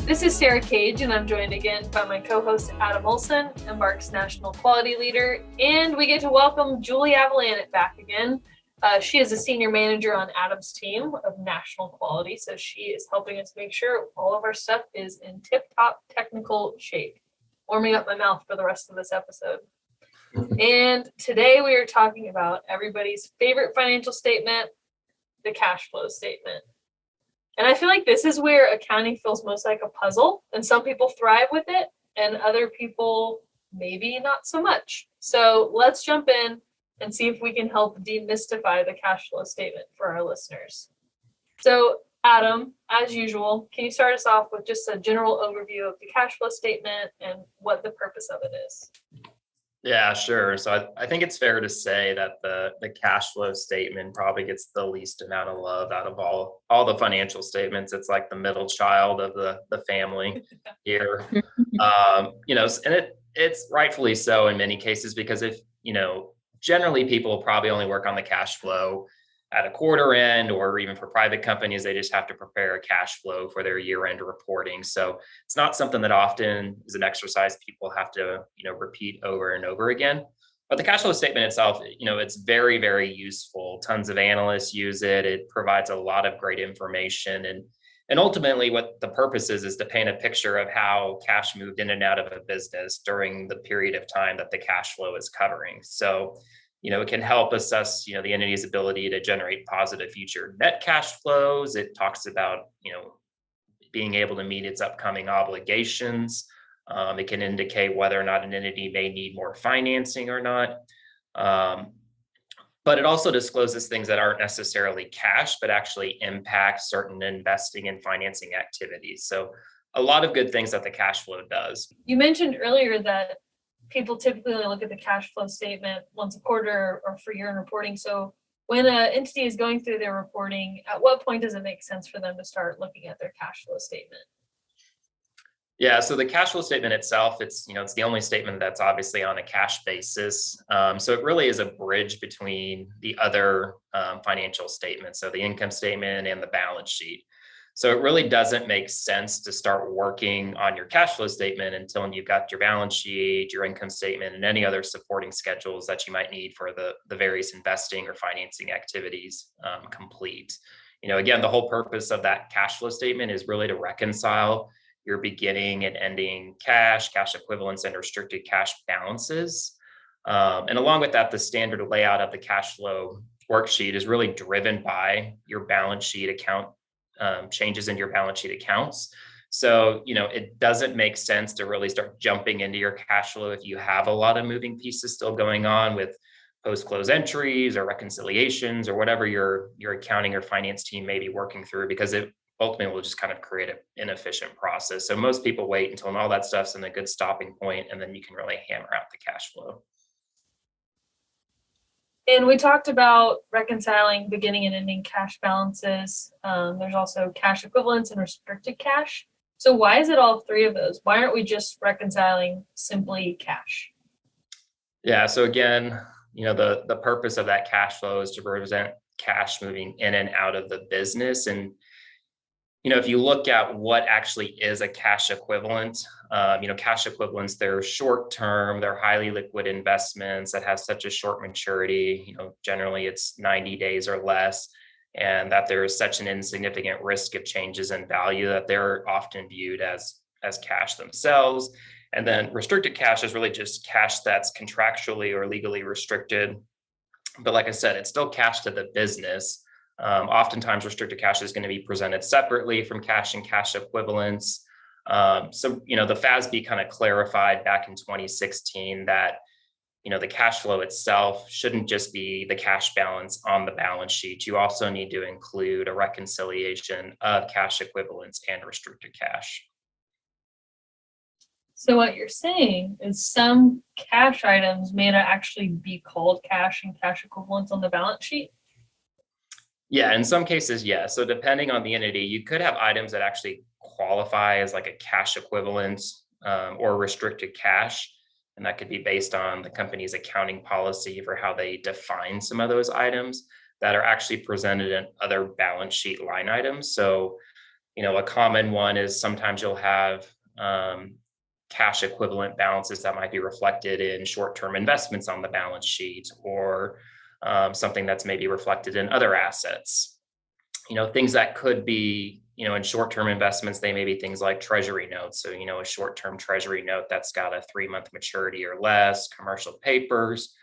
This is Sarah Cage, and I'm joined again by my co-host Adam Olsen, Embark's National Quality Leader, and we get to welcome Julie Avellanet back again. She is a senior manager on Adam's team of National Quality, so she is helping us make sure all of our stuff is in tip-top technical shape. Warming up my mouth for the rest of this episode. And today we are talking about everybody's favorite financial statement, the cash flow statement. And I feel like this is where accounting feels most like a puzzle, and some people thrive with it and other people maybe not so much. So let's jump in and see if we can help demystify the cash flow statement for our listeners. So Adam, as usual, can you start us off with just a general overview of the cash flow statement and what the purpose of it is? Yeah, sure. So I think it's fair to say that the cash flow statement probably gets the least amount of love out of all the financial statements. It's like the middle child of the family here. And it's rightfully so in many cases, because if, generally people probably only work on the cash flow at a quarter end, or even for private companies, they just have to prepare a cash flow for their year-end reporting. So it's not something that often is an exercise people have to, repeat over and over again. But the cash flow statement itself, it's very, very useful. Tons of analysts use it. It provides a lot of great information. And ultimately what the purpose is to paint a picture of how cash moved in and out of a business during the period of time that the cash flow is covering. So it can help assess, the entity's ability to generate positive future net cash flows. It talks about, being able to meet its upcoming obligations. It can indicate whether or not an entity may need more financing or not. But it also discloses things that aren't necessarily cash, but actually impact certain investing and financing activities. So a lot of good things that the cash flow does. You mentioned earlier that people typically only look at the cash flow statement once a quarter or for year-end reporting. So when an entity is going through their reporting, at what point does it make sense for them to start looking at their cash flow statement? Yeah, so the cash flow statement itself, it's the only statement that's obviously on a cash basis. So it really is a bridge between the other financial statements, so the income statement and the balance sheet. So it really doesn't make sense to start working on your cash flow statement until you've got your balance sheet, your income statement, and any other supporting schedules that you might need for the various investing or financing activities complete. Again, the whole purpose of that cash flow statement is really to reconcile your beginning and ending cash equivalents, and restricted cash balances. And along with that, the standard layout of the cash flow worksheet is really driven by your balance sheet account changes in your balance sheet accounts. So, it doesn't make sense to really start jumping into your cash flow if you have a lot of moving pieces still going on with post-close entries or reconciliations or whatever your accounting or finance team may be working through, because it ultimately will just kind of create an inefficient process. So most people wait until all that stuff's in a good stopping point, and then you can really hammer out the cash flow. And we talked about reconciling beginning and ending cash balances. There's also cash equivalents and restricted cash. So why is it all three of those? Why aren't we just reconciling simply cash? Yeah, so again, the purpose of that cash flow is to represent cash moving in and out of the business. And if you look at what actually is a cash equivalent, cash equivalents, they're short term, they're highly liquid investments that have such a short maturity. Generally it's 90 days or less, and that there is such an insignificant risk of changes in value that they're often viewed as cash themselves. And then restricted cash is really just cash that's contractually or legally restricted. But like I said, it's still cash to the business. Oftentimes restricted cash is going to be presented separately from cash and cash equivalents. So the FASB kind of clarified back in 2016 that, the cash flow itself shouldn't just be the cash balance on the balance sheet. You also need to include a reconciliation of cash equivalents and restricted cash. So what you're saying is some cash items may not actually be called cash and cash equivalents on the balance sheet? Yeah, in some cases, yeah. So depending on the entity, you could have items that actually qualify as like a cash equivalent or restricted cash. And that could be based on the company's accounting policy for how they define some of those items that are actually presented in other balance sheet line items. So, A common one is sometimes you'll have cash equivalent balances that might be reflected in short-term investments on the balance sheet, or something that's maybe reflected in other assets. Things that could be, in short-term investments, they may be things like treasury notes. So, a short-term treasury note that's got a 3-month maturity or less, commercial papers,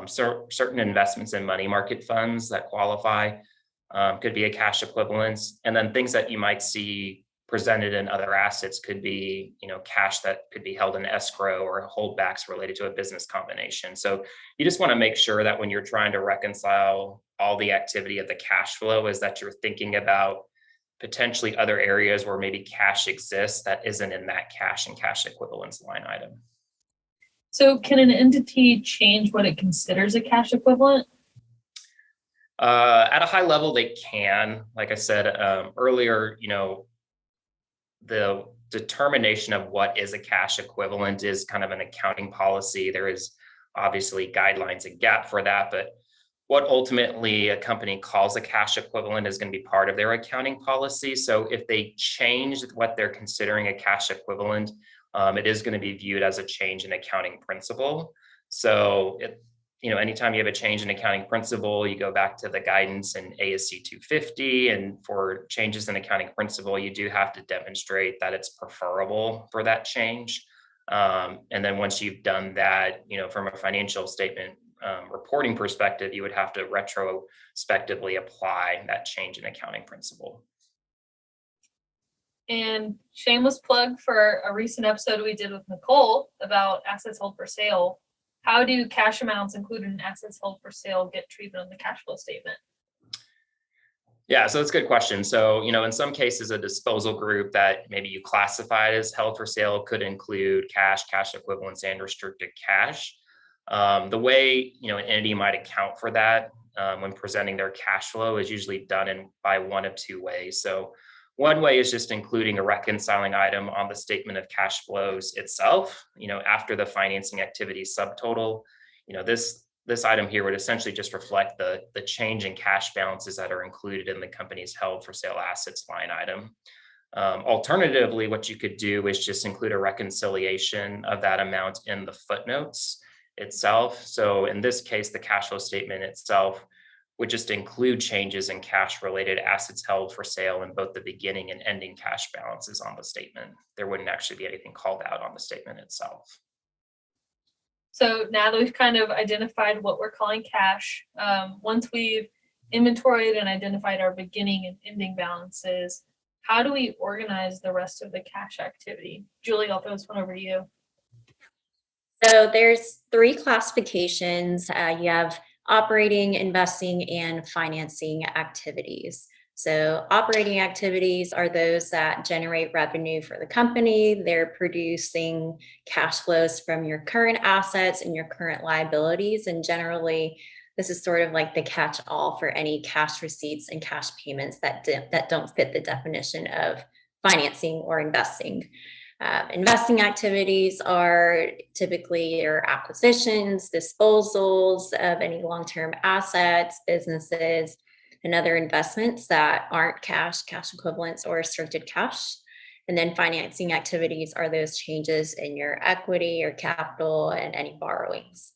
certain investments in money market funds that qualify, could be a cash equivalence. And then things that you might see presented in other assets could be, cash that could be held in escrow or holdbacks related to a business combination. So you just want to make sure that when you're trying to reconcile all the activity of the cash flow, is that you're thinking about potentially other areas where maybe cash exists that isn't in that cash and cash equivalence line item. So can an entity change what it considers a cash equivalent? At a high level, they can. Like I said earlier, the determination of what is a cash equivalent is kind of an accounting policy. There is obviously guidelines and GAAP for that, but what ultimately a company calls a cash equivalent is going to be part of their accounting policy. So if they change what they're considering a cash equivalent, it is going to be viewed as a change in accounting principle. So anytime you have a change in accounting principle, you go back to the guidance in ASC 250, and for changes in accounting principle, you do have to demonstrate that it's preferable for that change. And then once you've done that, from a financial statement reporting perspective, you would have to retrospectively apply that change in accounting principle. And shameless plug for a recent episode we did with Nicole about assets held for sale. How do cash amounts included in assets held for sale get treated on the cash flow statement? Yeah, so that's a good question. So, in some cases, a disposal group that maybe you classified as held for sale could include cash equivalents, and restricted cash. The way, an entity might account for that when presenting their cash flow is usually done by one of two ways. So one way is just including a reconciling item on the statement of cash flows itself, after the financing activity subtotal. This item here would essentially just reflect the change in cash balances that are included in the company's held for sale assets line item. Alternatively, what you could do is just include a reconciliation of that amount in the footnotes itself. So in this case, the cash flow statement itself would just include changes in cash related assets held for sale in both the beginning and ending cash balances on the statement. There wouldn't actually be anything called out on the statement itself. So now that we've kind of identified what we're calling cash, once we've inventoried and identified our beginning and ending balances, how do we organize the rest of the cash activity? Julie, I'll throw this one over to you. So there's 3 classifications. You have operating, investing, and financing activities. So operating activities are those that generate revenue for the company. They're producing cash flows from your current assets and your current liabilities. And generally, this is sort of like the catch-all for any cash receipts and cash payments that don't fit the definition of financing or investing. Investing activities are typically your acquisitions, disposals of any long-term assets, businesses, and other investments that aren't cash equivalents, or restricted cash. And then financing activities are those changes in your equity or capital and any borrowings.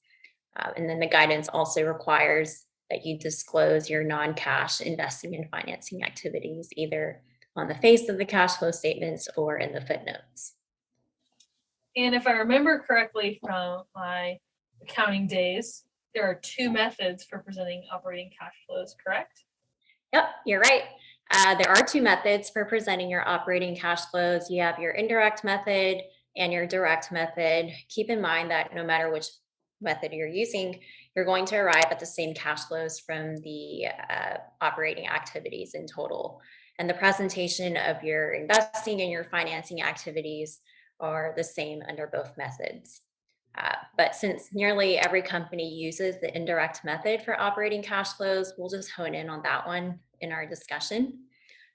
And then the guidance also requires that you disclose your non-cash investing and financing activities, either on the face of the cash flow statements or in the footnotes. And if I remember correctly from my accounting days, there are 2 methods for presenting operating cash flows, correct? Yep, you're right. There are 2 methods for presenting your operating cash flows. You have your indirect method and your direct method. Keep in mind that no matter which method you're using, you're going to arrive at the same cash flows from the operating activities in total. And the presentation of your investing and your financing activities are the same under both methods. But since nearly every company uses the indirect method for operating cash flows, we'll just hone in on that one in our discussion.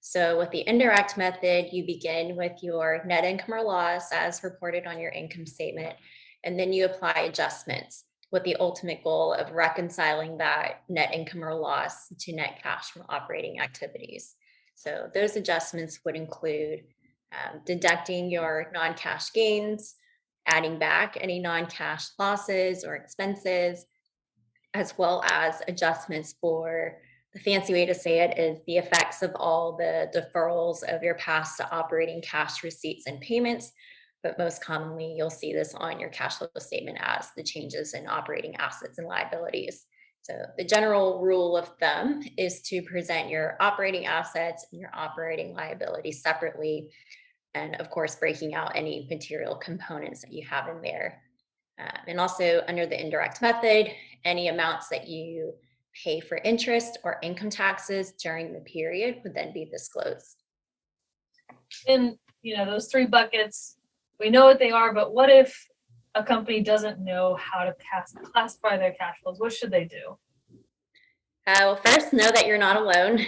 So with the indirect method, you begin with your net income or loss as reported on your income statement, and then you apply adjustments with the ultimate goal of reconciling that net income or loss to net cash from operating activities. So those adjustments would include deducting your non-cash gains, adding back any non-cash losses or expenses, as well as adjustments for, the fancy way to say it is the effects of all the deferrals of your past operating cash receipts and payments. But most commonly, you'll see this on your cash flow statement as the changes in operating assets and liabilities. So the general rule of thumb is to present your operating assets and your operating liabilities separately, and of course, breaking out any material components that you have in there. And also under the indirect method, any amounts that you pay for interest or income taxes during the period would then be disclosed. And, those three buckets, we know what they are, but what if a company doesn't know how to classify their cash flows? What should they do? Well, first, know that you're not alone.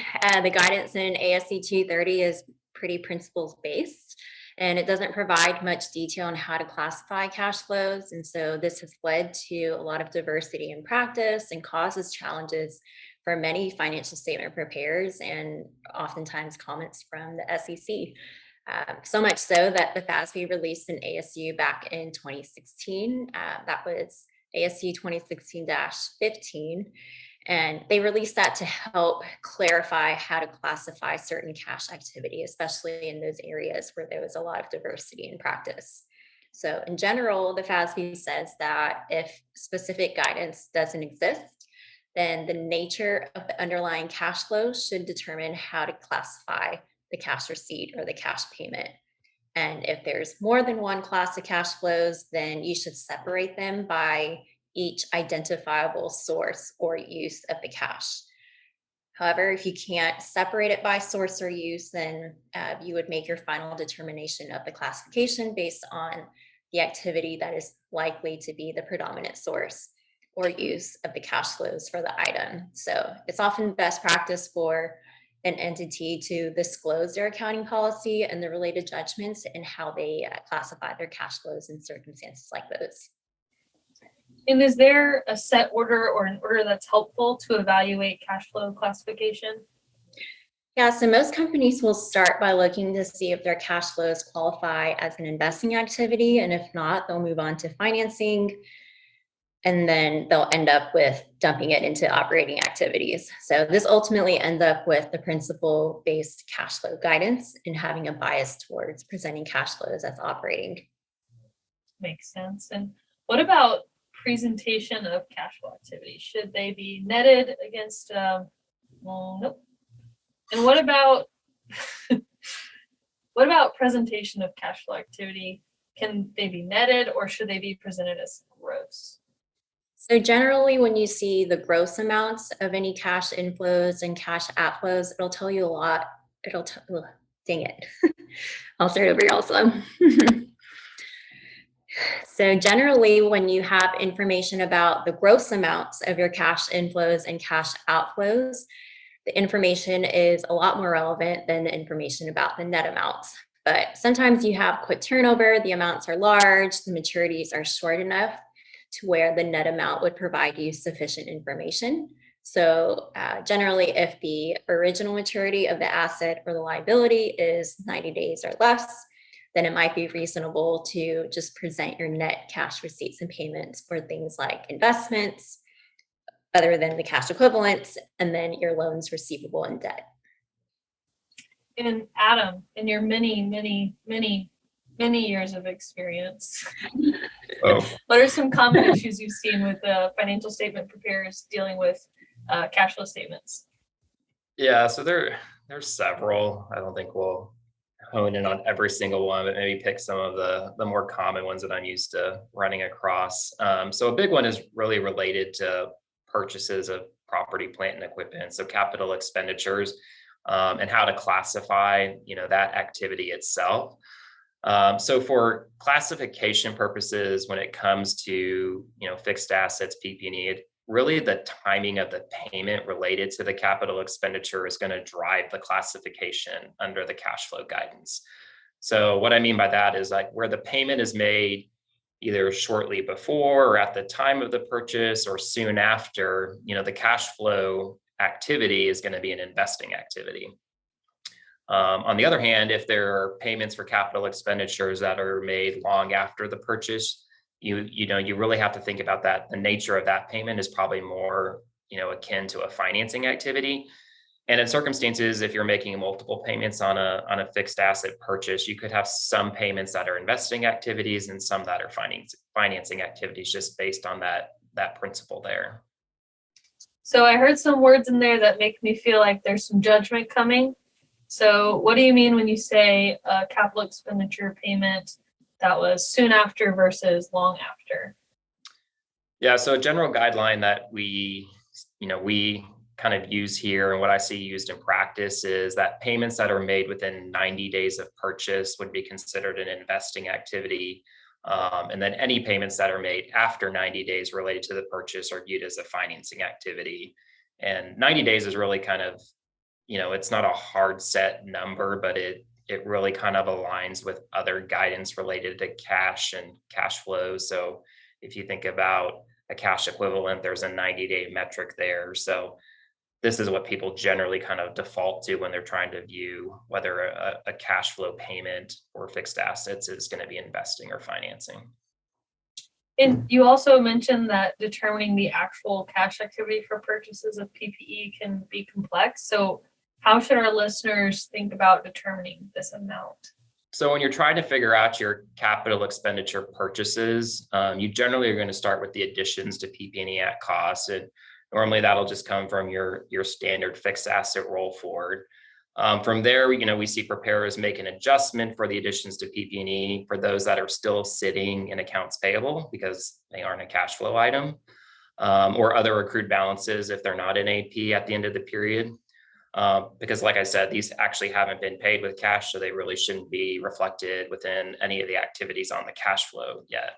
The guidance in ASC 230 is pretty principles based, and it doesn't provide much detail on how to classify cash flows. And so this has led to a lot of diversity in practice and causes challenges for many financial statement preparers, and oftentimes comments from the SEC. So much so that the FASB released an ASU back in 2016. That was ASU 2016-15. And they released that to help clarify how to classify certain cash activity, especially in those areas where there was a lot of diversity in practice. So in general, the FASB says that if specific guidance doesn't exist, then the nature of the underlying cash flow should determine how to classify the cash receipt or the cash payment. And if there's more than one class of cash flows, then you should separate them by each identifiable source or use of the cash. However, if you can't separate it by source or use, then you would make your final determination of the classification based on the activity that is likely to be the predominant source or use of the cash flows for the item. So it's often best practice for an entity to disclose their accounting policy and the related judgments and how they classify their cash flows in circumstances like those. And is there a set order or an order that's helpful to evaluate cash flow classification? Yeah, so most companies will start by looking to see if their cash flows qualify as an investing activity, and if not, they'll move on to financing, and then they'll end up with dumping it into operating activities. So this ultimately ends up with the principle-based cash flow guidance and having a bias towards presenting cash flows as operating. Makes sense. And what about presentation of cash flow activity? Should they be netted against, nope. And what about presentation of cash flow activity? Can they be netted or should they be presented as gross? So generally, when you see the gross amounts of any cash inflows and cash outflows, it'll tell you a lot. Dang it. I'll start over also. So generally, when you have information about the gross amounts of your cash inflows and cash outflows, the information is a lot more relevant than the information about the net amounts. But sometimes you have quick turnover, the amounts are large, the maturities are short enough to where the net amount would provide you sufficient information. So generally, if the original maturity of the asset or the liability is 90 days or less, then it might be reasonable to just present your net cash receipts and payments for things like investments, other than the cash equivalents, and then your loans receivable and debt. And Adam, in your many years of experience, what are some common issues you've seen with financial statement preparers dealing with cash flow statements? Yeah, so there's several. I don't think we'll hone in on every single one, but maybe pick some of the more common ones that I'm used to running across. So a big one is really related to purchases of property, plant, and equipment. So capital expenditures, and how to classify, that activity itself. So for classification purposes, when it comes to, fixed assets, PP&E, really the timing of the payment related to the capital expenditure is going to drive the classification under the cash flow guidance. So what I mean by that is like where the payment is made either shortly before or at the time of the purchase or soon after, the cash flow activity is going to be an investing activity. On the other hand, if there are payments for capital expenditures that are made long after the purchase, you really have to think about that. The nature of that payment is probably more, akin to a financing activity. And in circumstances, if you're making multiple payments on a fixed asset purchase, you could have some payments that are investing activities and some that are financing activities, just based on that principle there. So I heard some words in there that make me feel like there's some judgment coming. So what do you mean when you say a capital expenditure payment that was soon after versus long after? Yeah, so a general guideline that we kind of use here, and what I see used in practice, is that payments that are made within 90 days of purchase would be considered an investing activity. And then any payments that are made after 90 days related to the purchase are viewed as a financing activity. And 90 days is really kind of, it's not a hard set number, but it really kind of aligns with other guidance related to cash and cash flows. So if you think about a cash equivalent, there's a 90-day metric there. So this is what people generally kind of default to when they're trying to view whether a cash flow payment or fixed assets is going to be investing or financing. And you also mentioned that determining the actual cash activity for purchases of PPE can be complex. So how should our listeners think about determining this amount? So when you're trying to figure out your capital expenditure purchases, you generally are going to start with the additions to PP&E at cost. And normally that'll just come from your standard fixed asset roll forward. From there, we see preparers make an adjustment for the additions to PP&E for those that are still sitting in accounts payable because they aren't a cash flow item, or other accrued balances if they're not in AP at the end of the period. Because like I said, these actually haven't been paid with cash, so they really shouldn't be reflected within any of the activities on the cash flow yet.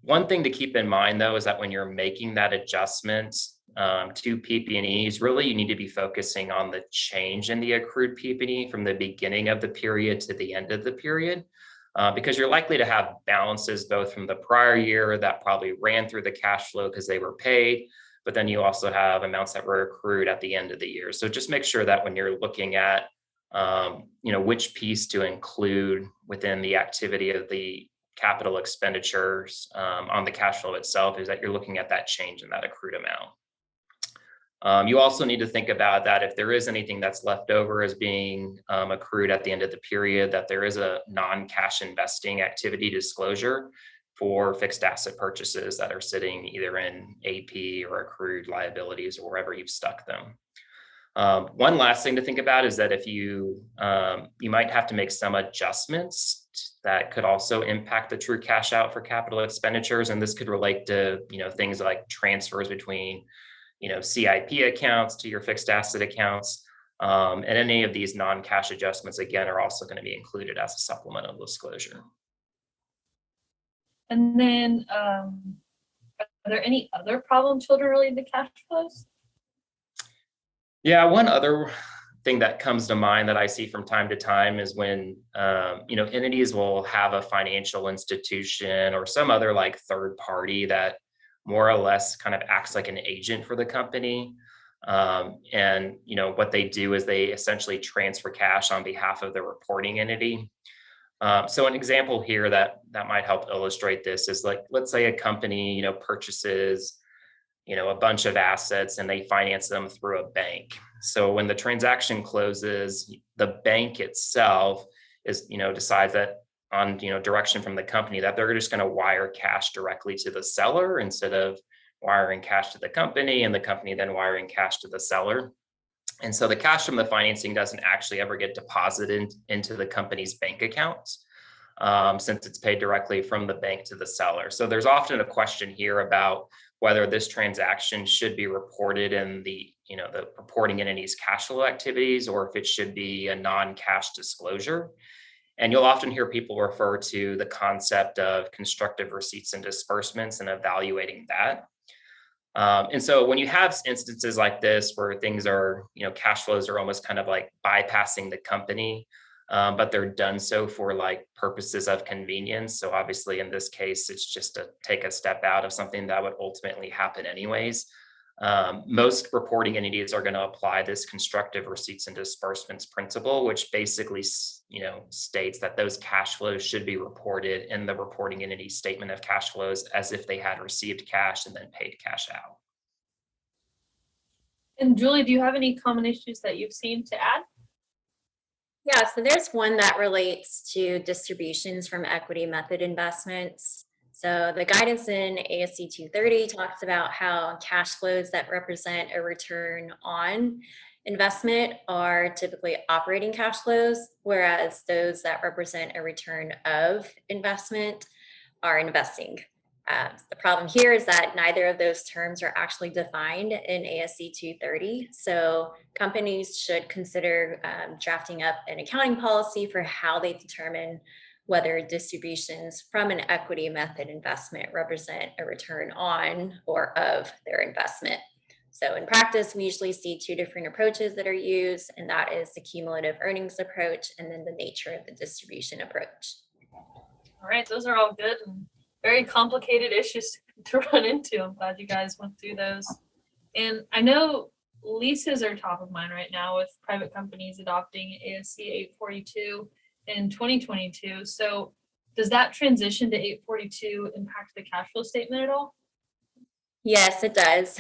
One thing to keep in mind, though, is that when you're making that adjustment to PP&Es, really you need to be focusing on the change in the accrued PP&E from the beginning of the period to the end of the period, because you're likely to have balances both from the prior year that probably ran through the cash flow because they were paid, but then you also have amounts that were accrued at the end of the year. So just make sure that when you're looking at, which piece to include within the activity of the capital expenditures on the cash flow itself, is that you're looking at that change in that accrued amount. You also need to think about that if there is anything that's left over as being accrued at the end of the period, that there is a non-cash investing activity disclosure for fixed asset purchases that are sitting either in AP or accrued liabilities or wherever you've stuck them. One last thing to think about is that if you might have to make some adjustments that could also impact the true cash out for capital expenditures. And this could relate to, things like transfers between, CIP accounts to your fixed asset accounts. And any of these non-cash adjustments, again, are also going to be included as a supplemental disclosure. And then are there any other problem children related to cash flows? Yeah, one other thing that comes to mind that I see from time to time is when, entities will have a financial institution or some other like third party that more or less kind of acts like an agent for the company. And what they do is they essentially transfer cash on behalf of the reporting entity. So an example here that might help illustrate this is like, let's say a company, purchases, a bunch of assets and they finance them through a bank. So when the transaction closes, the bank itself is, decides that on, direction from the company that they're just going to wire cash directly to the seller instead of wiring cash to the company and the company then wiring cash to the seller. And so the cash from the financing doesn't actually ever get deposited into the company's bank accounts, since it's paid directly from the bank to the seller. So there's often a question here about whether this transaction should be reported in the reporting entity's cash flow activities, or if it should be a non-cash disclosure. And you'll often hear people refer to the concept of constructive receipts and disbursements and evaluating that. And so when you have instances like this where things are, cash flows are almost kind of like bypassing the company, but they're done so for like purposes of convenience. So obviously in this case, it's just to take a step out of something that would ultimately happen anyways. Most reporting entities are going to apply this constructive receipts and disbursements principle, which basically, states that those cash flows should be reported in the reporting entity statement of cash flows as if they had received cash and then paid cash out. And Julie, do you have any common issues that you've seen to add? Yeah, so there's one that relates to distributions from equity method investments. So the guidance in ASC 230 talks about how cash flows that represent a return on investment are typically operating cash flows, whereas those that represent a return of investment are investing. The problem here is that neither of those terms are actually defined in ASC 230. So companies should consider drafting up an accounting policy for how they determine whether distributions from an equity method investment represent a return on or of their investment. So in practice, we usually see two different approaches that are used, and that is the cumulative earnings approach and then the nature of the distribution approach. All right, those are all good and very complicated issues to run into. I'm glad you guys went through those. And I know leases are top of mind right now with private companies adopting ASC 842 in 2022. So does that transition to 842 impact the cash flow statement at all? Yes, it does.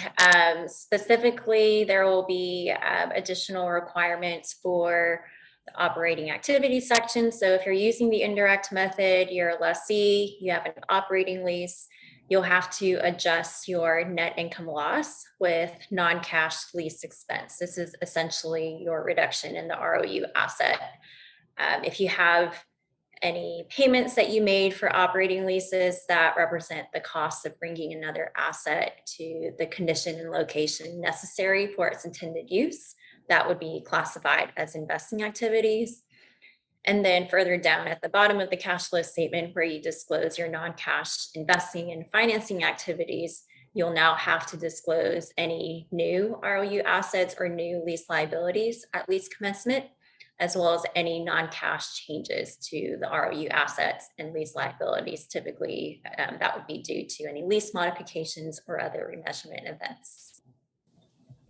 Specifically, there will be additional requirements for the operating activity section. So if you're using the indirect method, you're a lessee, you have an operating lease, you'll have to adjust your net income loss with non-cash lease expense. This is essentially your reduction in the ROU asset. If you have any payments that you made for operating leases that represent the cost of bringing another asset to the condition and location necessary for its intended use, that would be classified as investing activities. And then further down at the bottom of the cash flow statement where you disclose your non-cash investing and financing activities, you'll now have to disclose any new ROU assets or new lease liabilities at lease commencement, as well as any non-cash changes to the ROU assets and lease liabilities. Typically, that would be due to any lease modifications or other remeasurement events.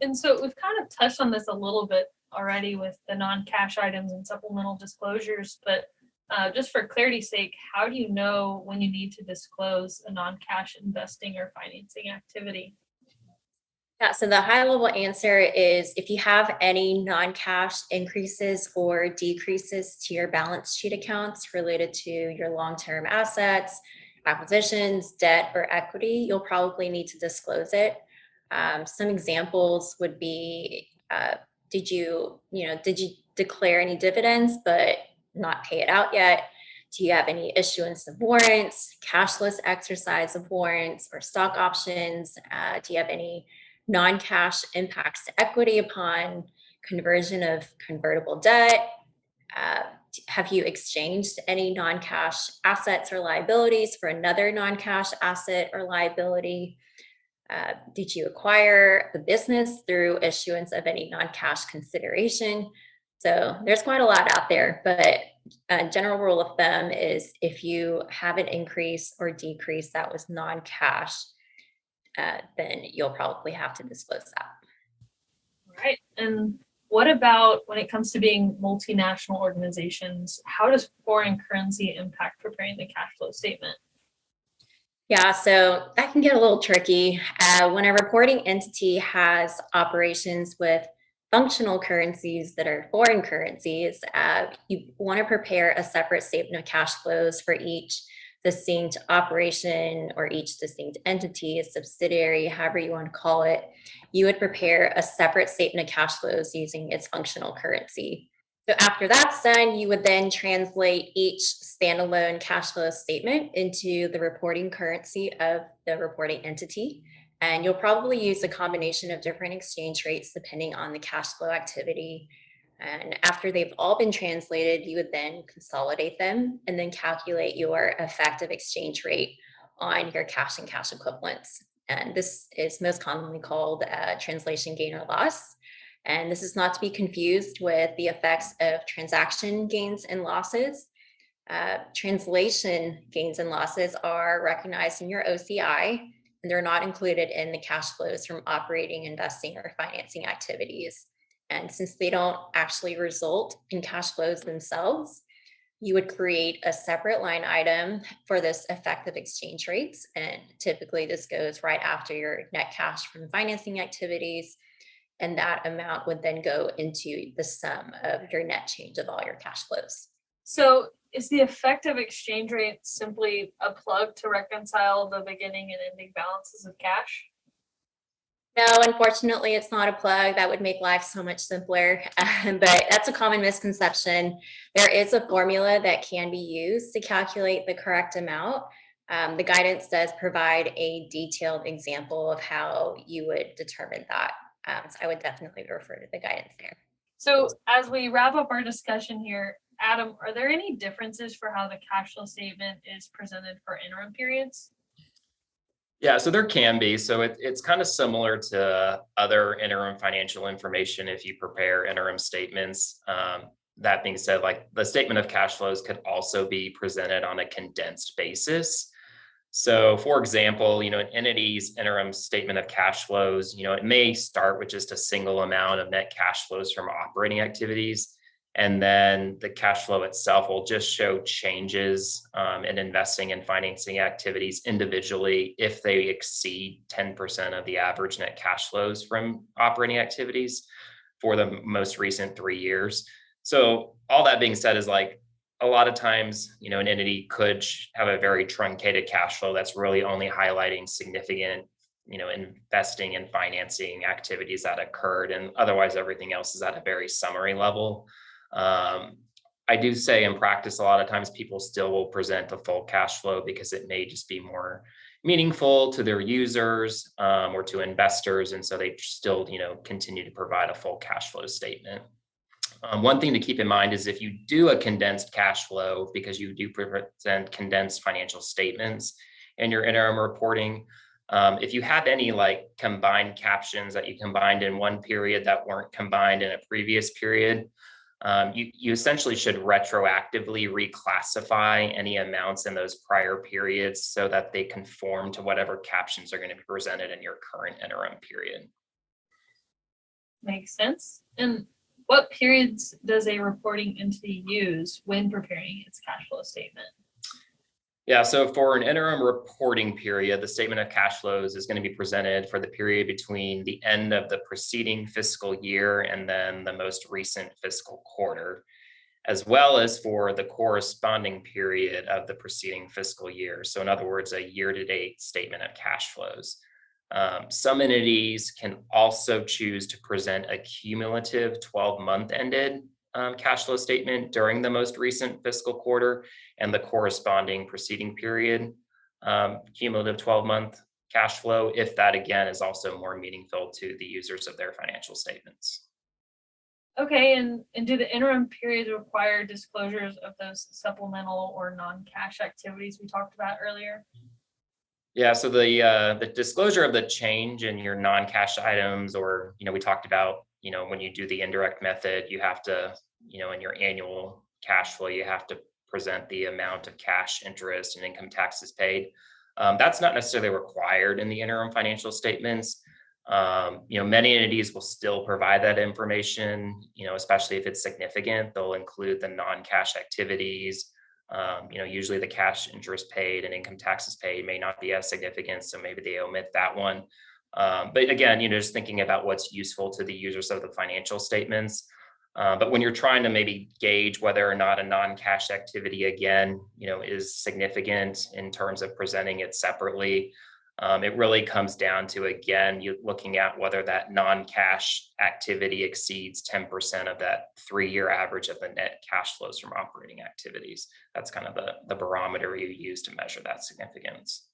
And so we've kind of touched on this a little bit already with the non-cash items and supplemental disclosures, but just for clarity's sake, how do you know when you need to disclose a non-cash investing or financing activity? Yeah, so the high level answer is if you have any non-cash increases or decreases to your balance sheet accounts related to your long-term assets, acquisitions, debt, or equity, you'll probably need to disclose it. Some examples would be, did you declare any dividends but not pay it out yet? Do you have any issuance of warrants, cashless exercise of warrants or stock options? Do you have any non-cash impacts to equity upon conversion of convertible debt? Have you exchanged any non-cash assets or liabilities for another non-cash asset or liability? Did you acquire the business through issuance of any non-cash consideration? So there's quite a lot out there, but a general rule of thumb is if you have an increase or decrease that was non-cash, then you'll probably have to disclose that. Right. And what about when it comes to being multinational organizations? How does foreign currency impact preparing the cash flow statement? Yeah, so that can get a little tricky. When a reporting entity has operations with functional currencies that are foreign currencies, you want to prepare a separate statement of cash flows for each distinct operation or each distinct entity, a subsidiary, however you want to call it. You would prepare a separate statement of cash flows using its functional currency. So after that's done, you would then translate each standalone cash flow statement into the reporting currency of the reporting entity. And you'll probably use a combination of different exchange rates depending on the cash flow activity. And after they've all been translated, you would then consolidate them and then calculate your effective exchange rate on your cash and cash equivalents. And this is most commonly called translation gain or loss. And this is not to be confused with the effects of transaction gains and losses. Translation gains and losses are recognized in your OCI, and they're not included in the cash flows from operating, investing, or financing activities. And since they don't actually result in cash flows themselves, you would create a separate line item for this effective exchange rates. And typically this goes right after your net cash from financing activities. And that amount would then go into the sum of your net change of all your cash flows. So is the effective exchange rate simply a plug to reconcile the beginning and ending balances of cash? No, unfortunately, it's not a plug. That would make life so much simpler. But that's a common misconception. There is a formula that can be used to calculate the correct amount. The guidance does provide a detailed example of how you would determine that. So I would definitely refer to the guidance there. So as we wrap up our discussion here, Adam, are there any differences for how the cash flow statement is presented for interim periods? Yeah, so there can be. So it's kind of similar to other interim financial information if you prepare interim statements. That being said, like the statement of cash flows could also be presented on a condensed basis. So for example, an entity's interim statement of cash flows, it may start with just a single amount of net cash flows from operating activities. And then the cash flow itself will just show changes in investing and financing activities individually if they exceed 10% of the average net cash flows from operating activities for the most recent 3 years. So all that being said is like a lot of times, an entity could have a very truncated cash flow that's really only highlighting significant, investing and financing activities that occurred, and otherwise everything else is at a very summary level. I do say in practice, a lot of times people still will present a full cash flow because it may just be more meaningful to their users or to investors. And so they still, continue to provide a full cash flow statement. One thing to keep in mind is if you do a condensed cash flow, because you do present condensed financial statements in your interim reporting, if you had any like combined captions that you combined in one period that weren't combined in a previous period, you essentially should retroactively reclassify any amounts in those prior periods so that they conform to whatever captions are going to be presented in your current interim period. Makes sense. And what periods does a reporting entity use when preparing its cash flow statement? Yeah, so for an interim reporting period, the statement of cash flows is going to be presented for the period between the end of the preceding fiscal year and then the most recent fiscal quarter, as well as for the corresponding period of the preceding fiscal year. So in other words, a year-to-date statement of cash flows. Some entities can also choose to present a cumulative 12-month ended cash flow statement during the most recent fiscal quarter and the corresponding preceding period cumulative 12-month cash flow, if that again is also more meaningful to the users of their financial statements. Okay, and do the interim periods require disclosures of those supplemental or non-cash activities we talked about earlier? Yeah, so the disclosure of the change in your non-cash items, or we talked about when you do the indirect method, you have to in your annual cash flow you have to present the amount of cash, interest, and income taxes paid. That's not necessarily required in the interim financial statements. Many entities will still provide that information, especially if it's significant. They'll include the non-cash activities. Usually the cash interest paid and income taxes paid may not be as significant, so maybe they omit that one. But again, just thinking about what's useful to the users of the financial statements. But when you're trying to maybe gauge whether or not a non-cash activity, again, is significant in terms of presenting it separately, it really comes down to, again, you looking at whether that non-cash activity exceeds 10% of that 3-year average of the net cash flows from operating activities. That's kind of the barometer you use to measure that significance.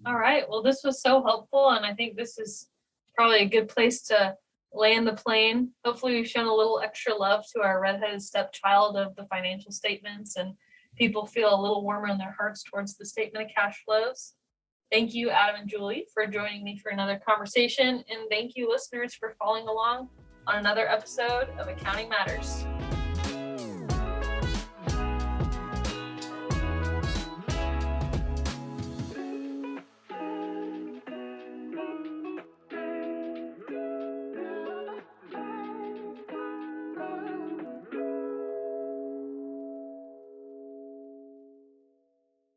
All right. Well, this was so helpful, and I think this is probably a good place to land the plane. Hopefully we've shown a little extra love to our redheaded stepchild of the financial statements, and people feel a little warmer in their hearts towards the statement of cash flows. Thank you, Adam and Julie, for joining me for another conversation, and thank you, listeners, for following along on another episode of Accounting Matters.